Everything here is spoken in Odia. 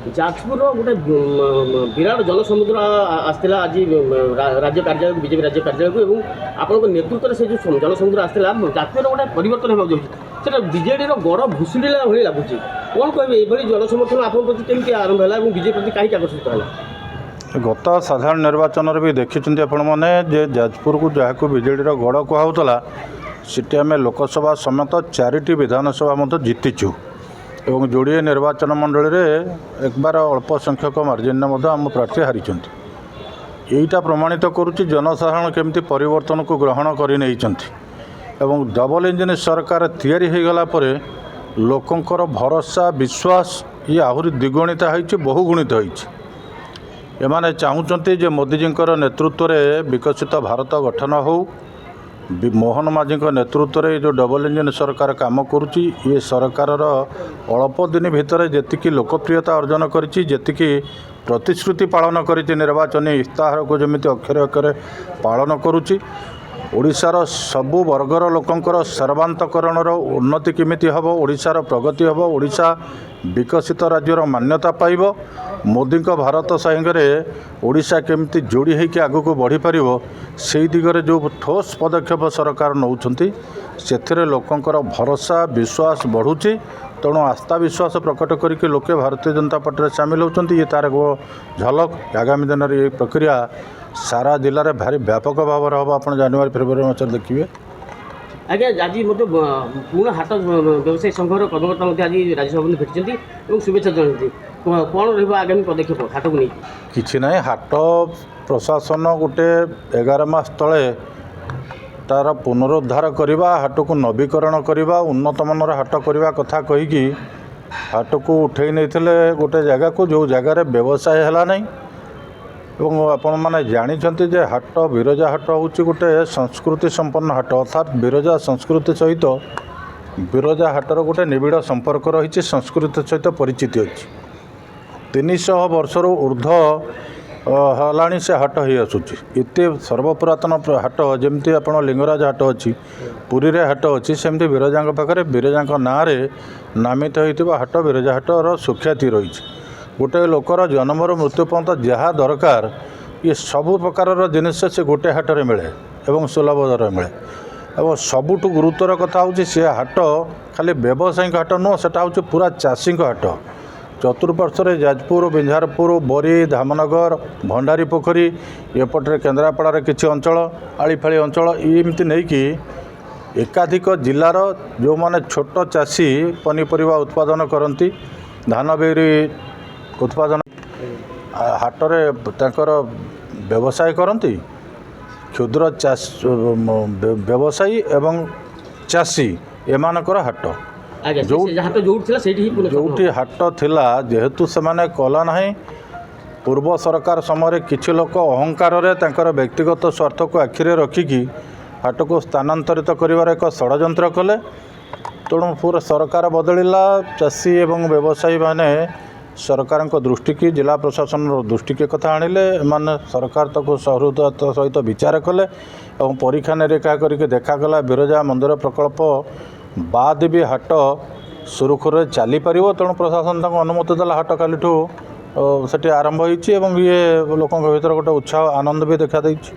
ଯାଜପୁର ଗୋଟେ ବିରାଟ ଜନସମୁଦ୍ର ଆସିଥିଲା ଆଜି ରାଜ୍ୟ କାର୍ଯ୍ୟାଳୟକୁ ବିଜେପି ରାଜ୍ୟ କାର୍ଯ୍ୟାଳୟକୁ ଏବଂ ଆପଣଙ୍କ ନେତୃତ୍ୱରେ ସେ ଯେଉଁ ଜନସମୁଦ୍ର ଆସିଥିଲା ଯାଜପୁରର ଗୋଟେ ପରିବର୍ତ୍ତନ ହେବାକୁ ଯାଉଛି ସେଟା ବିଜେଡ଼ିର ଗଡ଼ ଭୁଷୁଡ଼ିଲା ଭଳି ଲାଗୁଛି। କ'ଣ କହିବେ ଏଭଳି ଜନସମର୍ଥନ ଆପଣଙ୍କ ପ୍ରତି କେମିତି ଆରମ୍ଭ ହେଲା ଏବଂ ବିଜେପି ପ୍ରତି କାହିଁକି ଆକର୍ଷିତ ହେଲା? ଗତ ସାଧାରଣ ନିର୍ବାଚନରେ ବି ଦେଖିଛନ୍ତି ଆପଣମାନେ ଯେ ଯାଜପୁରକୁ ଯାହାକୁ ବିଜେଡ଼ିର ଗଡ଼ କୁହାହେଉଥିଲା ସେଠି ଆମେ ଲୋକସଭା ସମେତ 4ଟି ବିଧାନସଭା ମଧ୍ୟ ଜିତିଛୁ ଏବଂ ଯୋଡ଼ିଏ ନିର୍ବାଚନ ମଣ୍ଡଳୀରେ ଏକବାର ଅଳ୍ପ ସଂଖ୍ୟକ ମାର୍ଜିନରେ ମଧ୍ୟ ଆମ ପ୍ରାର୍ଥୀ ହାରିଛନ୍ତି। ଏଇଟା ପ୍ରମାଣିତ କରୁଛି ଜନସାଧାରଣ କେମିତି ପରିବର୍ତ୍ତନକୁ ଗ୍ରହଣ କରିନେଇଛନ୍ତି ଏବଂ ଡବଲ ଇଞ୍ଜିନ୍ ସରକାର ତିଆରି ହୋଇଗଲା ପରେ ଲୋକଙ୍କର ଭରସା ବିଶ୍ୱାସ ଇଏ ଆହୁରି ଦ୍ୱିଗୁଣିତ ହୋଇଛି, ବହୁଗୁଣିତ ହୋଇଛି। ଏମାନେ ଚାହୁଁଛନ୍ତି ଯେ ମୋଦିଜୀଙ୍କର ନେତୃତ୍ୱରେ ବିକଶିତ ଭାରତ ଗଠନ ହେଉ। ମୋହନ ମାଝୀଙ୍କ ନେତୃତ୍ୱରେ ଏ ଯେଉଁ ଡବଲ ଇଞ୍ଜିନ୍ ସରକାର କାମ କରୁଛି ଏ ସରକାରର ଅଳ୍ପ ଦିନ ଭିତରେ ଯେତିକି ଲୋକପ୍ରିୟତା ଅର୍ଜନ କରିଛି, ଯେତିକି ପ୍ରତିଶ୍ରୁତି ପାଳନ କରିଛି, ନିର୍ବାଚନୀ ଇସ୍ତାହାରକୁ ଯେମିତି ଅକ୍ଷରେ ଅକ୍ଷରେ ପାଳନ କରୁଛି, ଓଡ଼ିଶାର ସବୁ ବର୍ଗର ଲୋକଙ୍କର ସର୍ବାନ୍ତକରଣର ଉନ୍ନତି କେମିତି ହେବ, ଓଡ଼ିଶାର ପ୍ରଗତି ହେବ, ଓଡ଼ିଶା ବିକଶିତ ରାଜ୍ୟର ମାନ୍ୟତା ପାଇବ, ମୋଦିଙ୍କ ଭାରତ ସାଙ୍ଗରେ ଓଡ଼ିଶା କେମିତି ଯୋଡ଼ି ହୋଇକି ଆଗକୁ ବଢ଼ିପାରିବ ସେହି ଦିଗରେ ଯେଉଁ ଠୋସ୍ ପଦକ୍ଷେପ ସରକାର ନେଉଛନ୍ତି ସେଥିରେ ଲୋକଙ୍କର ଭରସା ବିଶ୍ୱାସ ବଢ଼ୁଛି। ତେଣୁ ଆସ୍ଥା ବିଶ୍ୱାସ ପ୍ରକଟ କରିକି ଲୋକେ ଭାରତୀୟ ଜନତା ପାର୍ଟିରେ ସାମିଲ ହେଉଛନ୍ତି। ଇଏ ତା'ର ଝଲକ ଆଗାମୀ ଦିନରେ ଏ ପ୍ରକ୍ରିୟା ସାରା ଜିଲ୍ଲାରେ ଭାରି ବ୍ୟାପକ ଭାବରେ ହେବ। ଆପଣ ଜାନୁଆରୀ ଫେବୃଆରୀ ମାସରେ ଦେଖିବେ। ଆଜ୍ଞା ଆଜି ମଧ୍ୟ ପୁରୁଣା ହାଟ ବ୍ୟବସାୟୀ ସଂଘର କର୍ମକର୍ତ୍ତା ମଧ୍ୟ ଆଜି ରାଜ୍ୟସଭାକୁ ଭେଟିଛନ୍ତି ଏବଂ ଶୁଭେଚ୍ଛା ଜଣାଇଛନ୍ତି। କ'ଣ ରହିବ ଆଗାମୀ ପଦକ୍ଷେପ ହାଟକୁ ନେଇ? କିଛି ନାହିଁ, ହାଟ ପ୍ରଶାସନ ଗୋଟେ 11 ମାସ ତଳେ ତା'ର ପୁନରୁଦ୍ଧାର କରିବା, ହାଟକୁ ନବୀକରଣ କରିବା, ଉନ୍ନତମାନର ହାଟ କରିବା କଥା କହିକି ହାଟକୁ ଉଠେଇ ନେଇଥିଲେ ଗୋଟେ ଜାଗାକୁ ଯେଉଁ ଜାଗାରେ ବ୍ୟବସାୟ ହେଲା ନାହିଁ। ଏବଂ ଆପଣମାନେ ଜାଣିଛନ୍ତି ଯେ ହାଟ ବିରଜା ହାଟ ହେଉଛି ଗୋଟେ ସଂସ୍କୃତି ସମ୍ପନ୍ନ ହାଟ, ଅର୍ଥାତ୍ ବିରଜା ସଂସ୍କୃତି ସହିତ ବିରଜା ହାଟର ଗୋଟେ ନିବିଡ଼ ସମ୍ପର୍କ ରହିଛି, ସଂସ୍କୃତି ସହିତ ପରିଚିତି ଅଛି। 300 ବର୍ଷରୁ ଉର୍ଦ୍ଧ୍ୱ ହେଲାଣି ସେ ହାଟ ହୋଇ ଆସୁଛି। ଏତେ ସର୍ବପୁରାତନ ହାଟ ଯେମିତି ଆପଣ ଲିଙ୍ଗରାଜ ହାଟ ଅଛି, ପୁରୀରେ ହାଟ ଅଛି, ସେମିତି ବିରଜାଙ୍କ ପାଖରେ ବିରଜାଙ୍କ ନାଁରେ ନାମିତ ହୋଇଥିବା ହାଟ ବିରଜା ହାଟର ସୁଖ୍ୟାତି ରହିଛି। ଗୋଟିଏ ଲୋକର ଜନ୍ମରୁ ମୃତ୍ୟୁ ପର୍ଯ୍ୟନ୍ତ ଯାହା ଦରକାର ଇଏ ସବୁ ପ୍ରକାରର ଜିନିଷ ସେ ଗୋଟେ ହାଟରେ ମିଳେ ଏବଂ ସୁଲଭ ଦରରେ ମିଳେ। ଏବଂ ସବୁଠୁ ଗୁରୁତ୍ୱର କଥା ହେଉଛି ସେ ହାଟ ଖାଲି ବ୍ୟବସାୟୀଙ୍କ ହାଟ ନୁହଁ, ସେଟା ହେଉଛି ପୁରା ଚାଷୀଙ୍କ ହାଟ। ଚତୁଃପାର୍ଶ୍ୱରେ ଯାଜପୁର, ବିଞ୍ଝାରପୁର, ବରୀ, ଧାମନଗର, ଭଣ୍ଡାରୀ ପୋଖରୀ, ଏପଟରେ କେନ୍ଦ୍ରାପଡ଼ାର କିଛି ଅଞ୍ଚଳ, ଆଳିଫାଳି ଅଞ୍ଚଳ, ଏମିତି ନେଇକି ଏକାଧିକ ଜିଲ୍ଲାର ଯେଉଁମାନେ ଛୋଟ ଚାଷୀ ପନିପରିବା ଉତ୍ପାଦନ କରନ୍ତି, ଧାନ ବିରି ଉତ୍ପାଦନ ହାଟରେ ତାଙ୍କର ବ୍ୟବସାୟ କରନ୍ତି। କ୍ଷୁଦ୍ର ବ୍ୟବସାୟୀ ଏବଂ ଚାଷୀ ଏମାନଙ୍କର ହାଟ ଯେଉଁଠି ହାଟ ଥିଲା, ଯେହେତୁ ସେମାନେ କଲା ନାହିଁ। ପୂର୍ବ ସରକାର ସମୟରେ କିଛି ଲୋକ ଅହଙ୍କାରରେ ତାଙ୍କର ବ୍ୟକ୍ତିଗତ ସ୍ୱାର୍ଥକୁ ଆଖିରେ ରଖିକି ହାଟକୁ ସ୍ଥାନାନ୍ତରିତ କରିବାର ଏକ ଷଡ଼ଯନ୍ତ୍ର କଲେ। ତେଣୁ ପୁରା ସରକାର ବଦଳିଲା, ଚାଷୀ ଏବଂ ବ୍ୟବସାୟୀମାନେ ସରକାରଙ୍କ ଦୃଷ୍ଟିକି, ଜିଲ୍ଲା ପ୍ରଶାସନର ଦୃଷ୍ଟିକି କଥା ଆଣିଲେ। ଏମାନେ ସରକାର ତାକୁ ସହୃଦୟତା ସହିତ ବିଚାର କଲେ ଏବଂ ପରୀକ୍ଷା ନିରୀକ୍ଷା କରିକି ଦେଖାଗଲା ବିରଜା ମନ୍ଦିର ପ୍ରକଳ୍ପ ବାଦ ବି ହାଟ ସୁରୁଖୁରୁରେ ଚାଲିପାରିବ। ତେଣୁ ପ୍ରଶାସନ ତାଙ୍କୁ ଅନୁମତି ଦେଲା। ହାଟ କାଲିଠୁ ସେଠି ଆରମ୍ଭ ହୋଇଛି ଏବଂ ଇଏ ଲୋକଙ୍କ ଭିତରେ ଗୋଟେ ଉତ୍ସାହ ଆନନ୍ଦ ବି ଦେଖାଦେଇଛି।